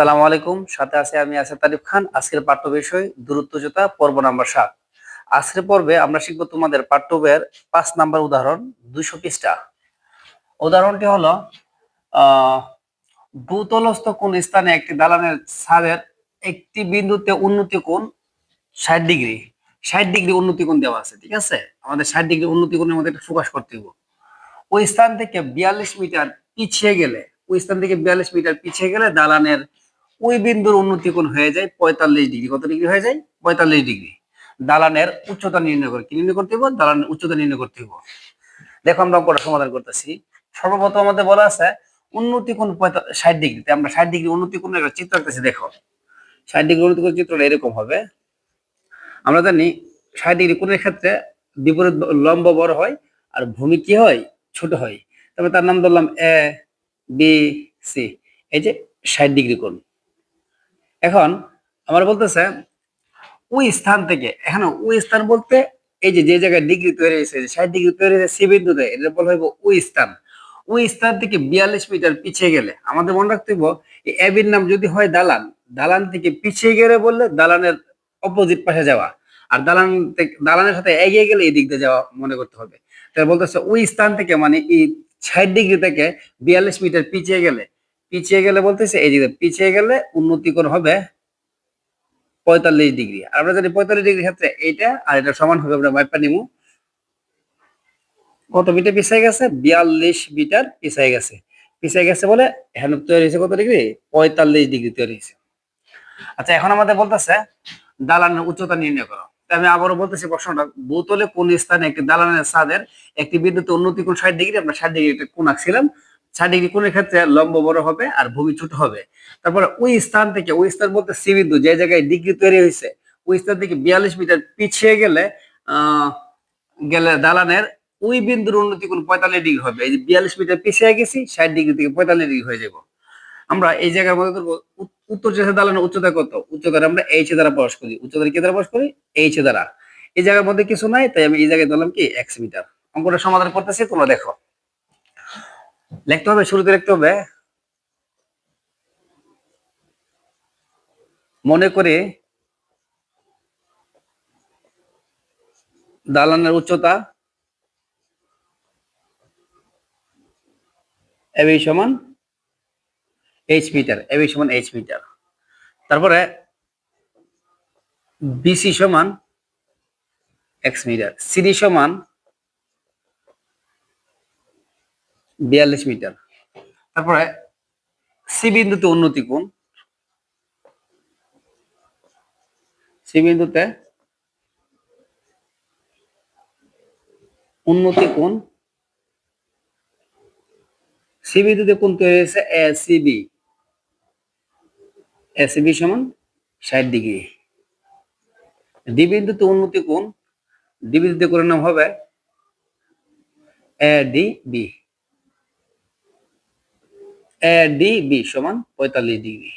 আসসালামু আলাইকুম, সাথে আছে আমি আসাদ তারিফ খান। আজকের পাঠ্য বিষয় দূরত্বজতা পর্ব নাম্বার ৭। আজকের পর্বে আমরা শিখব তোমাদের পাঠ্য বইয়ের ৫ নাম্বার উদাহরণ ২০০ পৃষ্ঠা। উদাহরণটি হলো ভূতলস্থ কোন স্থানে একটি দালানের ছাদের একটি বিন্দুতে উন্নতি কোণ ৬০ ডিগ্রি ৬০ ডিগ্রি উন্নতি কোণ দেওয়া আছে। ঠিক আছে, আমাদের ৬০ ডিগ্রি উন্নতি কোণের মধ্যে একটা ফোকাস করতে হবে। ওই স্থান থেকে ৪২ মিটার পিছিয়ে গেলে দালানের ওই বিন্দুর উন্নতি কোণ হয়ে যায় ৪৫ ডিগ্রি। কত ডিগ্রি হয়ে যায়? ৪৫ ডিগ্রি। দালানের উচ্চতা নির্ণয় করে কি নির্ণয় করতে হবে? দালানের উচ্চতা নির্ণয় করতে হবে। দেখো আমরা অঙ্কটা সমাধান করতেছি। সর্বপ্রথম আমাদের বলা আছে উন্নতি কোণ ৬০ ডিগ্রিতে। আমরা ৬০ ডিগ্রি উন্নতি কোণের একটা চিত্র আঁকতেছি। দেখো ৬০ ডিগ্রি উন্নতি কোণ চিত্রটা এরকম হবে। আমরা জানি ৬০ ডিগ্রি কোণের ক্ষেত্রে বিপরীত লম্ব বড় হয় আর ভূমি কি হয়? ছোট হয়। তবে তার নাম ধরলাম এ বি সি। এই যে ৬০ ডিগ্রি কোণ। এখন আমার বলতেছে ওই স্থান থেকে, এখানে ওই স্থান বলতে এই যে জায়গায় ডিগ্রি তৈরি হয়েছে, ৬০ ডিগ্রি তৈরি হয়েছে সি বিন্দুতে, এটা বলা হইব ওই স্থান। ওই স্থান থেকে ৪২ মিটার পিছিয়ে গেলে আমাদের মনে রাখতে হইব এই এবির নাম যদি হয় দালান, দালান থেকে পিছিয়ে গেলে বললে দালানের অপোজিট পাশে যাওয়া, আর দালানের সাথে এগিয়ে গেলে এই দিক দিয়ে যাওয়া মনে করতে হবে। তাই বলতেছে ওই স্থান থেকে মানে এই ৬০ ডিগ্রি থেকে ৪২ মিটার পিছিয়ে গেলে বলতেছে এই দিকে পিছিয়ে গেলে উন্নতি কোণ হবে ৪৫ ডিগ্রি। আর আমরা জানি ৪৫ ডিগ্রির ক্ষেত্রে এইটা আর এটা সমান হবে। আমরা মাইপা নিমু কত মিটার পিছিয়ে গেছে? ৪২ মিটার পিছিয়ে গেছে বলে এখানে তৈরি হয়েছে কত ডিগ্রি? ৪৫ ডিগ্রি তৈরি হয়েছে। আচ্ছা, এখন আমাদের বলতেছে দালানের উচ্চতা নির্ণয় করো। আমি আবারও বলতেছি প্রশ্নটা, ভূতলে কোন স্থানে একটি দালানের ছাদের একটি বিন্দুতে উন্নতি কোণ ৬০ ডিগ্রি। আমরা ৬০ ডিগ্রি একটা কোণ আঁকছিলাম। ৬০ ডিগ্রি কোণের ক্ষেত্রে লম্ব বড় হবে আর ভূমি ছোট হবে। তারপরে ওই স্থান থেকে, ওই স্থান বলতে সি বিন্দু, যে জায়গায় ডিগ্রি তৈরি হয়েছে, ওই স্থান থেকে ৪২ মিটার পিছিয়ে গেলে দালানের ওই বিন্দুর উন্নতি কোণ ৪৫ ডিগ্রি হবে। এই যে ৪২ মিটার পিছিয়ে গেছি, ৬০ ডিগ্রি থেকে ৪৫ ডিগ্রি হয়ে যাব। আমরা এই জায়গার মধ্যে ধরবো উত্তর দিকের দালানের উচ্চতা কত? উচ্চতা আমরা এইচ দ্বারা প্রকাশ করি। উচ্চতা কি দ্বারা প্রকাশ করি? এইচ দ্বারা। এই জায়গার মধ্যে কিছু নাই, তাই আমি এই জায়গায় ধরলাম কি এক্স মিটার। অঙ্কটা সমাধান করতেছি, তোমরা দেখো। লিখতে হবে, শুরুতে লিখতে হবে মনে করে দালানের উচ্চতা এবি সমান এইচ মিটার। এবি সমান এইচ মিটার। তারপরে বিসি সমান এক্স মিটার। সিডি সমান ৪২ মিটার। তারপরে সি বিন্দুতে উন্নতি কোণ, সি বিন্দুতে উন্নতি কোণ, সি বিন্দুতে কোণ তৈরি হয়েছে এসিবি। এসিবি সমান ৬০ ডিগ্রি। ডি বিন্দুতে উন্নতি কোণ, ডি বিন্দুতে কোণের নাম হবে এডিবি। এডিবি সমান ৪৫ ডিগ্রি।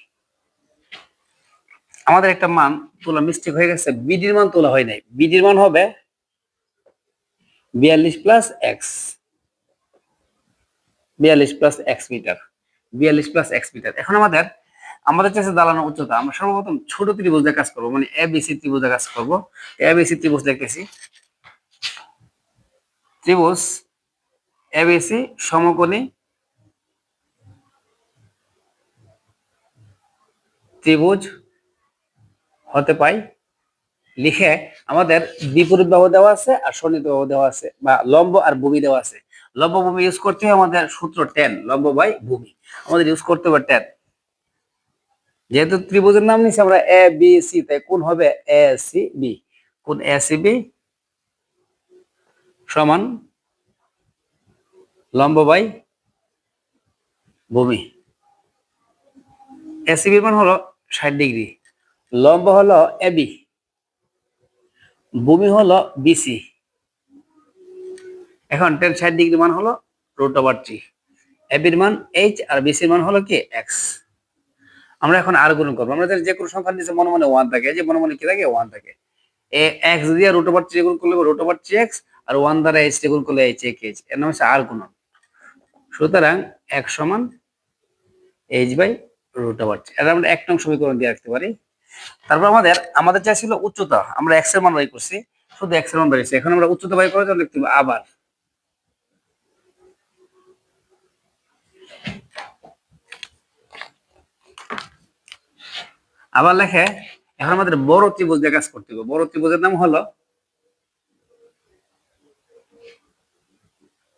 আমাদের একটা মান তোলা মিস্টেক হয়ে গেছে, বিডির মান তোলা হয় নাই। বিডির মান হবে ৪২ plus x, ৪২ plus x meter, ৪২ plus x meter. এখন আমাদের চাইছে দালানের উচ্চতা। আমরা সর্বপ্রথম ছোট ত্রিভুজ দিয়ে কাজ করবো, মানে এবিসি ত্রিভুজ দিয়ে কাজ করবো। এবিসি ত্রিভুজ দেখতেছি, ত্রিভুজ এবিসি সমকোণী ত্রিভুজ হতে পাই লিখে আমাদের বিপরীত বাহু দেওয়া আছে আর সন্নিহিত বাহু দেওয়া আছে, বা লম্ব আর ভূমি দেওয়া আছে। লম্ব ভূমি ইউজ করতে হবে আমাদের সূত্র টেন, লম্ব বাই ভূমি আমাদের ইউজ করতে হবে টেন। যেহেতু ত্রিভুজের নাম নিচ্ছি আমরা এ বি সি, তাই কোণ হবে এ সি বি। কোণ এ সি বি সমান লম্ব বাই ভূমি। এ সি বি মান হলো ৬০ ডিগ্রি, লম্ব হলো এবি, ভূমি হলো বিসি। এখন টেন ৬০ ডিগ্রি মান হলো √3। এবির মান এইচ আর বিসির মান হলো কি এক্স। আমরা এখন আর গুণ করবো। আমরা যে কোনো সংখ্যার নিচে মনে মনে 1 থাকে, যে মনে মনে কি থাকে 1 থাকে। এক্স দিয়ে √3 গুণ করলে √3x, আর 1 দ্বারা এইচ গুণ করলে এইচ এর নাম হচ্ছে আর গুণন। সুতরাং x সমান h by root over three. এটা আমরা 1 নং সমীকরণ দিয়ে রাখতে পারি। তারপর আমাদের চাইছিল উচ্চতা, আমরা x এর মান বাই করছি, শুধু x এর মান বেরিয়েছে। এখন আমরা উচ্চতা বাই করার জন্য লিখতে হবে আবার লেখে। এখন আমাদের বড় ত্রিভুজ দিয়ে কাজ করতে হবে। বড় ত্রিভুজের নাম হলো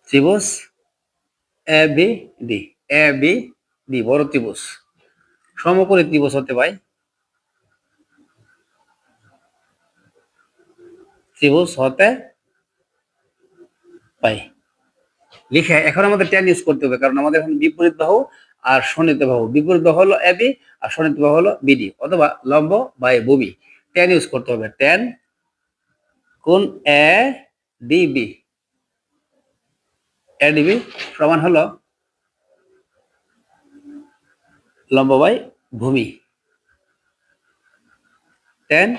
ত্রিভুজ A B D. A B D বড় ত্রিভুজ। সমকোণী ত্রিভুজ হতে পারে, ত্রিভুজ হতে পাই লিখে। এখন আমাদের ট্যান ইউজ করতে হবে, কারণ আমাদের এখন বিপরীত বাহু আর সন্নিহিত বাহু। বিপরীত বাহু হলো এ বি আর সন্নিহিত বাহু হলো বিডি, অথবা লম্ব বাই ভূমি। ট্যান ইউজ করতে হবে। ট্যান কোণ এ ডিবি, এ ডিবি সমান হলো লম্ব বাই ভূমি। ট্যান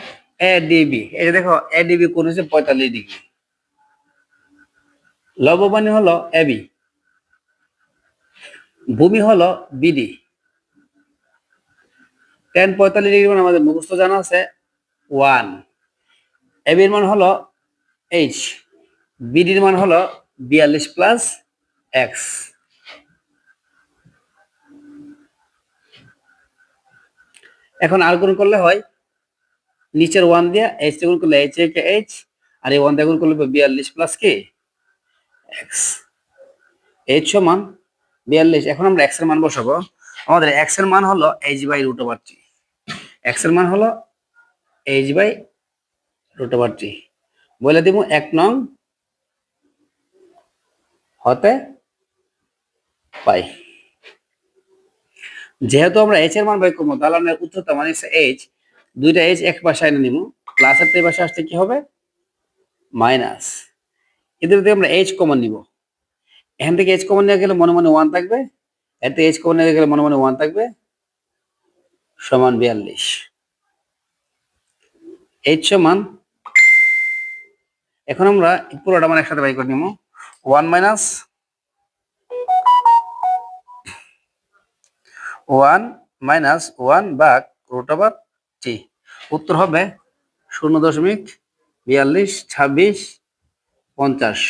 এ ডিবি, এই যে দেখো এ ডিবি কোণ হচ্ছে 45 ডিগ্রি। লম্ব মানে হলো এবি, ভূমি হলো বিডি। ট্যান 45 ডিগ্রি মানে আমাদের মুখস্থ জানা আছে 1। এবির মান হলো এইচ, বিডির মান হলো 42 প্লাস এক্স। এখন আর গুণ করলে হয় নিচের 1 দিয়ে এইচ গুণ করলে এইচ একে এইচ, আর এই 1 দিয়ে গুণ করলে 42 প্লাস কি এক্স। এইচ সমান 42। এখন আমরা এক্স এর মান বসাবো। আমাদের এক্স এর মান হলো h by root over three. X এর মান হলো h by root over three. বলে দিব 1 নং হতে পাই। যেহেতু আমরা এইচ এর মান বাই করবো, দালানের উচ্চতা মানে এইচ, দুইটা এইচ এক পাশে এনে নিব, প্লাস এর পাশে আসতে কি হবে মাইনাস। এদের থেকে আমরা এইচ কমন নিব। এখান থেকে এইচ কমন নিয়ে গেলে মনে মনে 1 থাকবে, এতে এইচ কমন নিয়ে গেলে মনে মনে 1 থাকবে, সমান 42। এইচ সমান, এখন আমরা পুরোটা মান একসাথে বাই করে নিব। 1 মাইনাস 1 মাইনাস 1 ভাগ রুট ওভার থ্রি। উত্তর হবে 0.42 26 50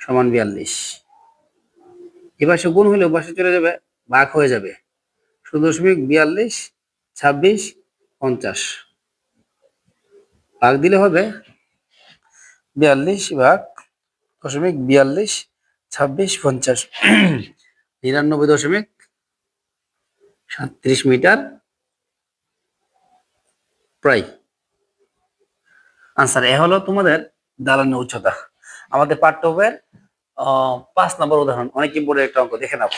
সমান 42। এবার সে গুণ হলে পাশে চলে যাবে, ভাগ হয়ে যাবে। 0.42 26 50 ভাগ দিলে হবে 42 ভাগ 0.42 26 50 99.37 মিটার প্রায়। আনসার এ হলো তোমাদের দালানের উচ্চতা। আমাদের পাঠ্য বইয়ের 5 নম্বর উদাহরণ, অনেক ইম্পর্টেন্ট একটা অঙ্ক, দেখে নাও।